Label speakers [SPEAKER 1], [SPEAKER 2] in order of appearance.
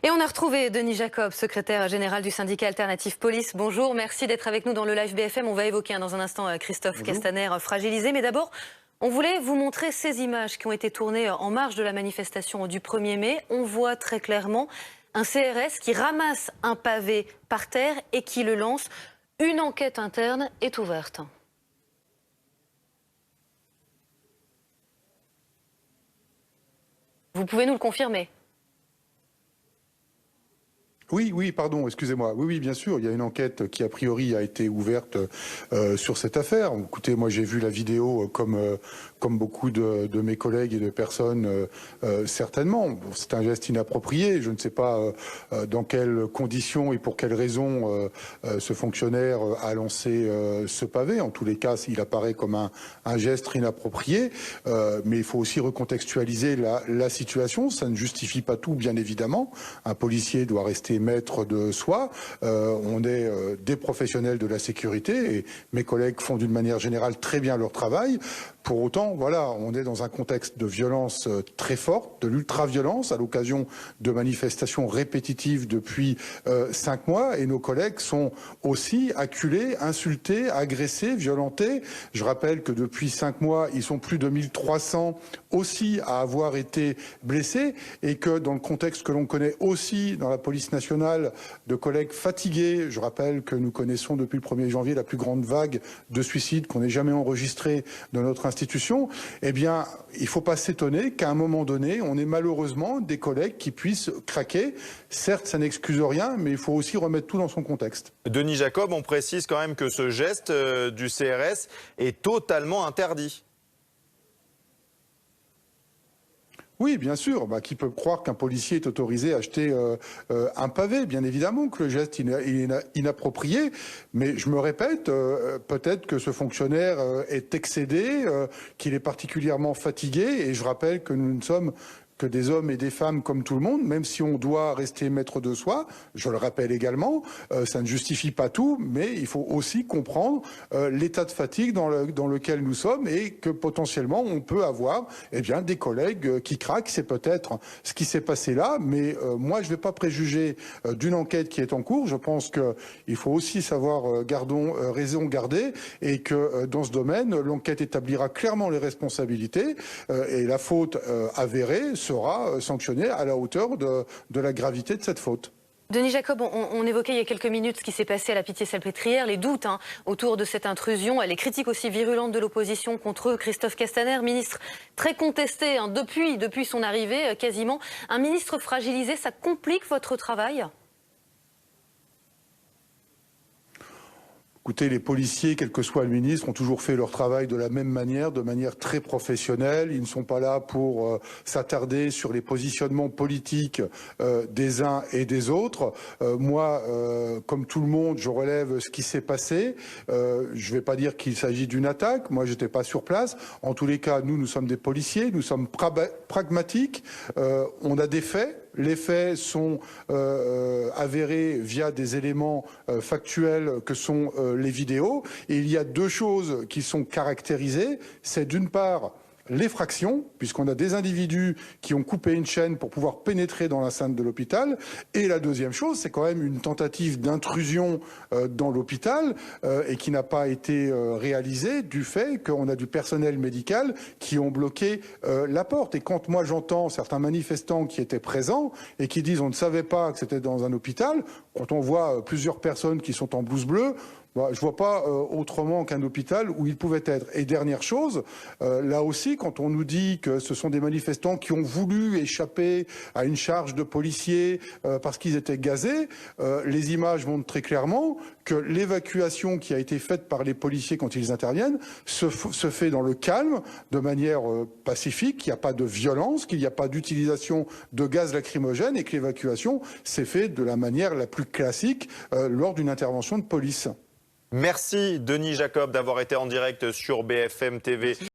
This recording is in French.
[SPEAKER 1] Et on a retrouvé Denis Jacob, secrétaire général du syndicat Alternative Police. Bonjour, merci d'être avec nous dans le live BFM. On va évoquer dans un instant Christophe Castaner fragilisé. Mais d'abord, on voulait vous montrer ces images qui ont été tournées en marge de la manifestation du 1er mai. On voit très clairement un CRS qui ramasse un pavé par terre et qui le lance. Une enquête interne est ouverte. Vous pouvez nous le confirmer?
[SPEAKER 2] Oui, pardon, excusez-moi. Oui, bien sûr, il y a une enquête qui, a priori, a été ouverte sur cette affaire. Écoutez, moi, j'ai vu la vidéo comme beaucoup de mes collègues et de personnes, certainement. Bon, c'est un geste inapproprié. Je ne sais pas dans quelles conditions et pour quelles raisons ce fonctionnaire a lancé ce pavé. En tous les cas, il apparaît comme un geste inapproprié. Mais il faut aussi recontextualiser la situation. Ça ne justifie pas tout, bien évidemment. Un policier doit rester maître de soi. On est des professionnels de la sécurité et mes collègues font d'une manière générale très bien leur travail. Pour autant, voilà, on est dans un contexte de violence très forte, de l'ultra-violence à l'occasion de manifestations répétitives depuis 5 mois et nos collègues sont aussi acculés, insultés, agressés, violentés. Je rappelle que depuis 5 mois, ils sont plus de 1300 aussi à avoir été blessés et que dans le contexte que l'on connaît aussi dans la police nationale, de collègues fatigués. Je rappelle que nous connaissons depuis le 1er janvier la plus grande vague de suicides qu'on ait jamais enregistrée dans notre institution. Eh bien, il ne faut pas s'étonner qu'à un moment donné, on ait malheureusement des collègues qui puissent craquer. Certes, ça n'excuse rien, mais il faut aussi remettre tout dans son contexte.
[SPEAKER 3] Denis Jacob, on précise quand même que ce geste du CRS est totalement interdit.
[SPEAKER 2] Oui, bien sûr. Qui peut croire qu'un policier est autorisé à acheter un pavé? Bien évidemment que le geste il est inapproprié, mais je me répète, peut-être que ce fonctionnaire est excédé, qu'il est particulièrement fatigué, et je rappelle que nous ne sommes que des hommes et des femmes comme tout le monde, même si on doit rester maître de soi, je le rappelle également, ça ne justifie pas tout, mais il faut aussi comprendre l'état de fatigue dans lequel nous sommes et que potentiellement on peut avoir des collègues qui craquent. C'est peut-être ce qui s'est passé là, mais moi je ne vais pas préjuger d'une enquête qui est en cours. Je pense qu'il faut aussi savoir raison garder et que dans ce domaine, l'enquête établira clairement les responsabilités et la faute avérée sera sanctionné à la hauteur de la gravité de cette faute.
[SPEAKER 1] Denis Jacob, on évoquait il y a quelques minutes ce qui s'est passé à la Pitié-Salpêtrière, les doutes autour de cette intrusion, les critiques aussi virulentes de l'opposition contre Christophe Castaner, ministre très contesté depuis son arrivée quasiment. Un ministre fragilisé, ça complique votre travail ?
[SPEAKER 2] Écoutez, les policiers, quel que soit le ministre, ont toujours fait leur travail de la même manière, de manière très professionnelle. Ils ne sont pas là pour s'attarder sur les positionnements politiques des uns et des autres. Moi, comme tout le monde, je relève ce qui s'est passé. Je ne vais pas dire qu'il s'agit d'une attaque. Moi, je n'étais pas sur place. En tous les cas, nous sommes des policiers, nous sommes pragmatiques. On a des faits. Les faits sont avérés via des éléments factuels que sont les vidéos. Et il y a deux choses qui sont caractérisées. C'est d'une part l'effraction, puisqu'on a des individus qui ont coupé une chaîne pour pouvoir pénétrer dans l'enceinte de l'hôpital. Et la deuxième chose, c'est quand même une tentative d'intrusion dans l'hôpital et qui n'a pas été réalisée du fait qu'on a du personnel médical qui ont bloqué la porte. Et quand moi j'entends certains manifestants qui étaient présents et qui disent on ne savait pas que c'était dans un hôpital, quand on voit plusieurs personnes qui sont en blouse bleue, je ne vois pas autrement qu'un hôpital où il pouvait être. Et dernière chose, là aussi, quand on nous dit que ce sont des manifestants qui ont voulu échapper à une charge de policiers parce qu'ils étaient gazés, les images montrent très clairement que l'évacuation qui a été faite par les policiers quand ils interviennent se fait dans le calme, de manière pacifique, qu'il n'y a pas de violence, qu'il n'y a pas d'utilisation de gaz lacrymogène et que l'évacuation s'est faite de la manière la plus classique lors d'une intervention de police.
[SPEAKER 3] Merci Denis Jacob d'avoir été en direct sur BFM TV.